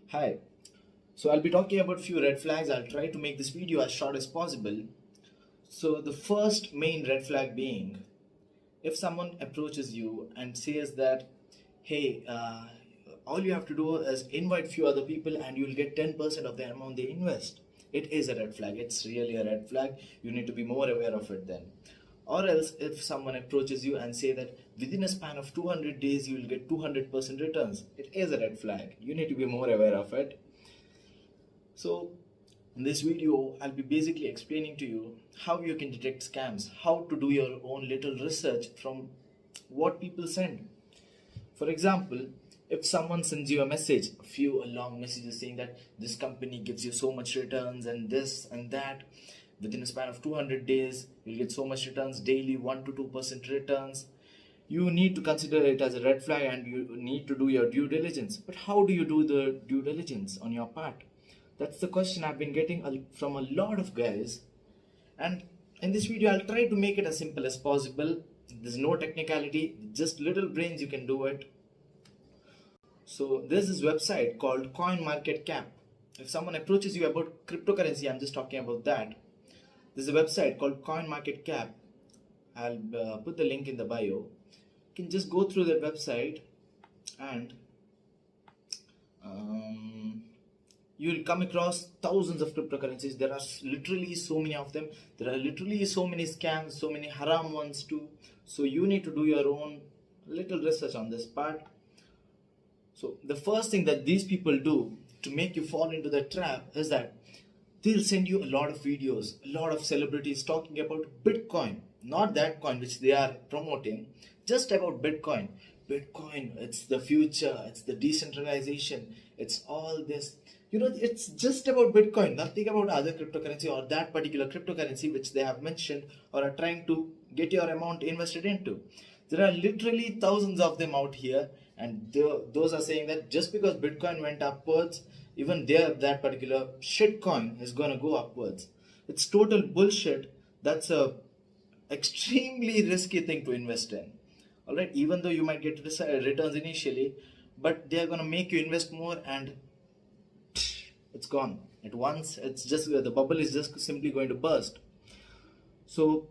Hi. So I'll be talking about few red flags. I'll try to make this video as short as possible. So the first main red flag being, if someone approaches you and says that, hey, all you have to do is invite few other people and you'll get 10% of the amount they invest. It is a red flag. It's really a red flag. You need to be more aware of it then. Or else, if someone approaches you and say that within a span of 200 days you will get 200% returns, it is a red flag. You need to be more aware of it. So, in this video, I'll be basically explaining to you how you can detect scams, how to do your own little research from what people send. For example, if someone sends you a message, a few long messages saying that this company gives you so much returns and this and that, within a span of 200 days, you'll get so much returns daily, 1 to 2% returns. You need to consider it as a red flag and you need to do your due diligence. But how do you do the due diligence on your part? That's the question I've been getting from a lot of guys. And in this video, I'll try to make it as simple as possible. There's no technicality, just little brains you can do it. So there's this website called CoinMarketCap. If someone approaches you about cryptocurrency, I'm just talking about that. There's a website called CoinMarketCap. I'll put the link in the bio. You can just go through that website and you'll come across thousands of cryptocurrencies. There are literally so many of them. There are literally so many scams, so many haram ones too. So you need to do your own little research on this part. So the first thing that these people do to make you fall into the trap is that they'll send you a lot of videos, a lot of celebrities talking about Bitcoin, not that coin which they are promoting, just about Bitcoin. Bitcoin, it's the future, it's the decentralization, it's all this. It's just about Bitcoin, nothing about other cryptocurrency or that particular cryptocurrency which they have mentioned or are trying to get your amount invested into. There are literally thousands of them out here, and those are saying that just because Bitcoin went upwards, even that particular shit coin is gonna go upwards. It's total bullshit. That's a extremely risky thing to invest in. All right, even though you might get returns initially, but they are gonna make you invest more, and it's gone at once. It's just the bubble is just simply going to burst. So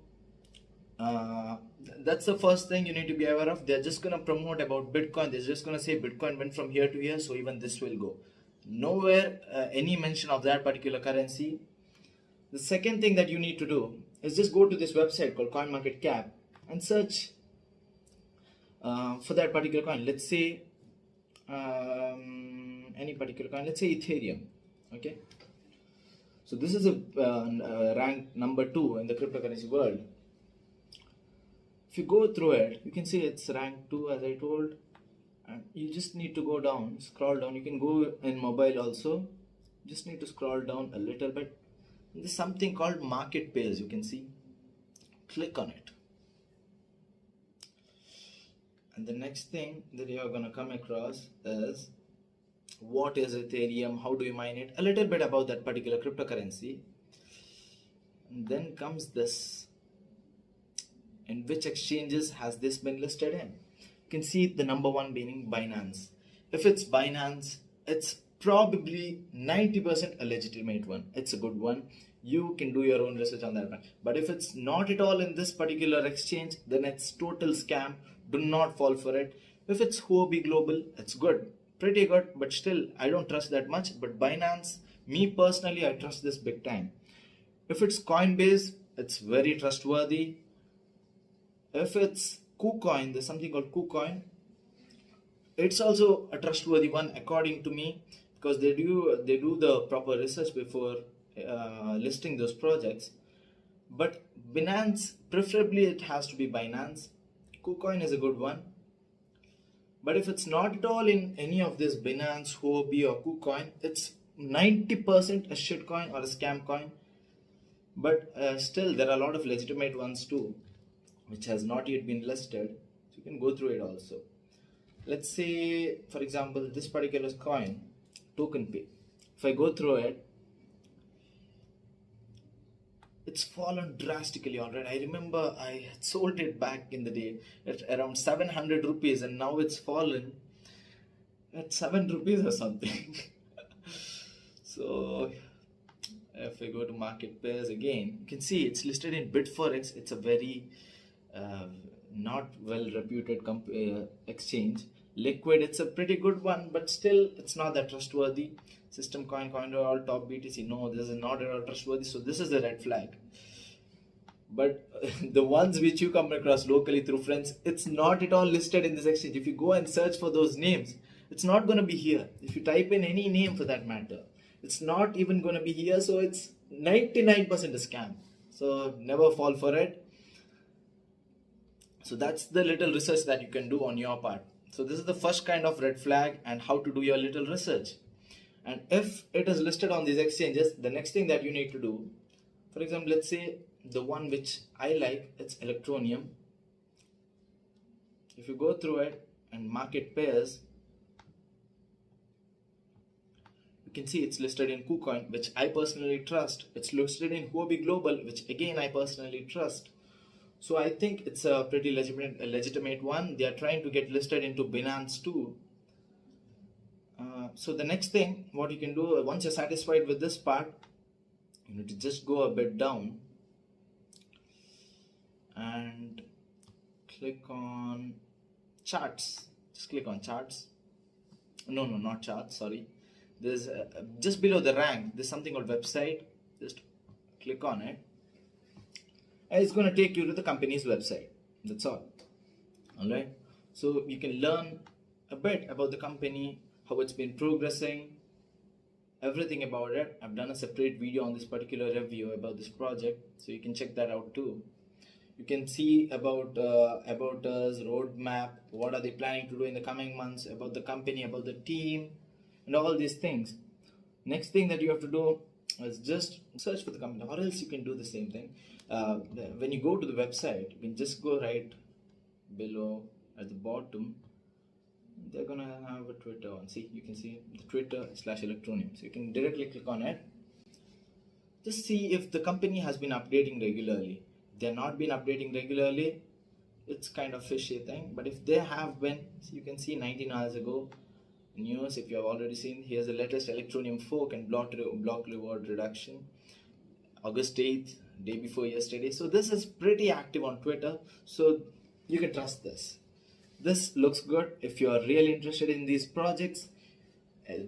that's the first thing you need to be aware of. They're just gonna promote about Bitcoin. They're just gonna say Bitcoin went from here to here, so even this will go. Nowhere any mention of that particular currency. The second thing that you need to do is just go to this website called CoinMarketCap and search for that particular coin. Let's say any particular coin. Let's say Ethereum. Okay. So this is a rank number 2 in the cryptocurrency world. If you go through it, you can see it's rank 2 as I told, and you just need to go down, scroll down. You can go in mobile also. Just need to scroll down a little bit. There's something called Market Pairs. You can see. Click on it. And the next thing that you're gonna come across is what is Ethereum, how do you mine it, a little bit about that particular cryptocurrency. And then comes this, in which exchanges has this been listed in. You can see the number 1 being Binance. If it's Binance, it's probably 90% a legitimate one. It's a good one. You can do your own research on that one. But if it's not at all in this particular exchange, then it's total scam. Do not fall for it. If it's Huobi Global, it's good, pretty good, but still I don't trust that much. But Binance, me personally, I trust this big time. If it's Coinbase, it's very trustworthy. If it's KuCoin, there's something called KuCoin. It's also a trustworthy one according to me, because they do the proper research before listing those projects. But Binance, preferably it has to be Binance. KuCoin is a good one. But if it's not at all in any of this Binance, Huobi or KuCoin, it's 90% a shit coin or a scam coin. But still there are a lot of legitimate ones too, which has not yet been listed. So you can go through it also. Let's say, for example, this particular coin, TokenPay. If I go through it, it's fallen drastically already. I remember I had sold it back in the day at around 700 rupees, and now it's fallen at 7 rupees or something. So if we go to market pairs again, you can see it's listed in Bid4X. It's a very not well reputed exchange. Liquid, it's a pretty good one, but still it's not that trustworthy. System Coin, CoinRoll, Top BTC, no, this is not at all trustworthy. So this is the red flag. But the ones which you come across locally through friends, it's not at all listed in this exchange. If you go and search for those names, it's not going to be here. If you type in any name for that matter, it's not even going to be here. So it's 99% a scam. So never fall for it. So that's the little research that you can do on your part. So this is the first kind of red flag and how to do your little research. And if it is listed on these exchanges, the next thing that you need to do, for example, let's say the one which I like, it's Electroneum. If you go through it and market pairs, you can see it's listed in KuCoin, which I personally trust. It's listed in Huobi Global, which again I personally trust. So I think it's a pretty legitimate one. They are trying to get listed into Binance too. So the next thing, what you can do, once you're satisfied with this part, you need to just go a bit down and click on charts. Just click on charts. No, not charts, sorry. There's just below the rank, there's something called website. Just click on it. And it's going to take you to the company's website. That's all. Alright. So you can learn a bit about the company, how it's been progressing, everything about it. I've done a separate video on this particular review about this project, so you can check that out too. You can see about us, roadmap, what are they planning to do in the coming months, about the company, about the team, and all these things. Next thing that you have to do is just search for the company, or else you can do the same thing. When you go to the website, you can just go right below at the bottom. They're gonna have a Twitter on. See, you can see the Twitter/Electroneum. So you can directly click on it. Just see if the company has been updating regularly. If they're not been updating regularly, it's kind of fishy thing. But if they have been, so you can see 19 hours ago news. If you have already seen, here's the latest Electroneum fork and block reward reduction. August 8th, day before yesterday. So this is pretty active on Twitter. So you can trust this. This looks good if you are really interested in these projects,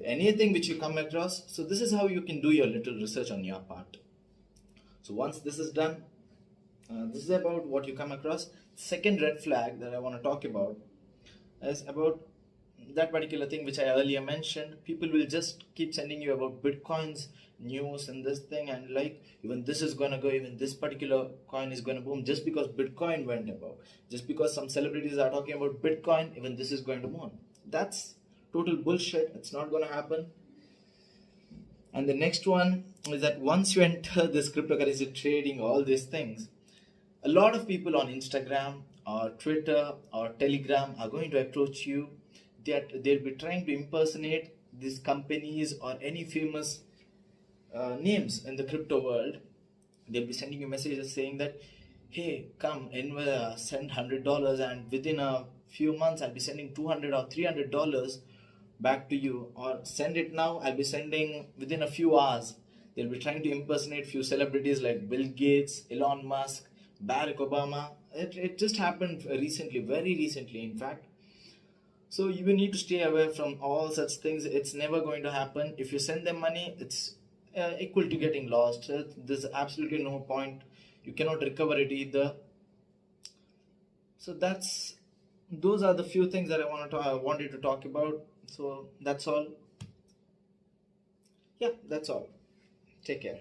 anything which you come across. So this is how you can do your little research on your part. So once this is done, this is about what you come across. Second red flag that I want to talk about is about that particular thing which I earlier mentioned. People will just keep sending you about Bitcoins news and this thing, and like, even this is gonna go, even this particular coin is gonna boom, just because Bitcoin went above, just because some celebrities are talking about Bitcoin, even this is going to boom. That's total bullshit. It's not gonna happen. And the next one is that once you enter this cryptocurrency trading, all these things, a lot of people on Instagram or Twitter or Telegram are going to approach you. They'll be trying to impersonate these companies or any famous names in the crypto world. They'll be sending you messages saying that, hey, come send $100, and within a few months I'll be sending $200 or $300 back to you, or send it now, I'll be sending within a few hours. They'll be trying to impersonate few celebrities like Bill Gates, Elon Musk, Barack Obama. It just happened recently, very recently in fact. So you need to stay away from all such things. It's never going to happen. If you send them money, it's equal to getting lost. There's absolutely no point. You cannot recover it either. So those are the few things that I wanted to talk about. So that's all. Yeah, that's all. Take care.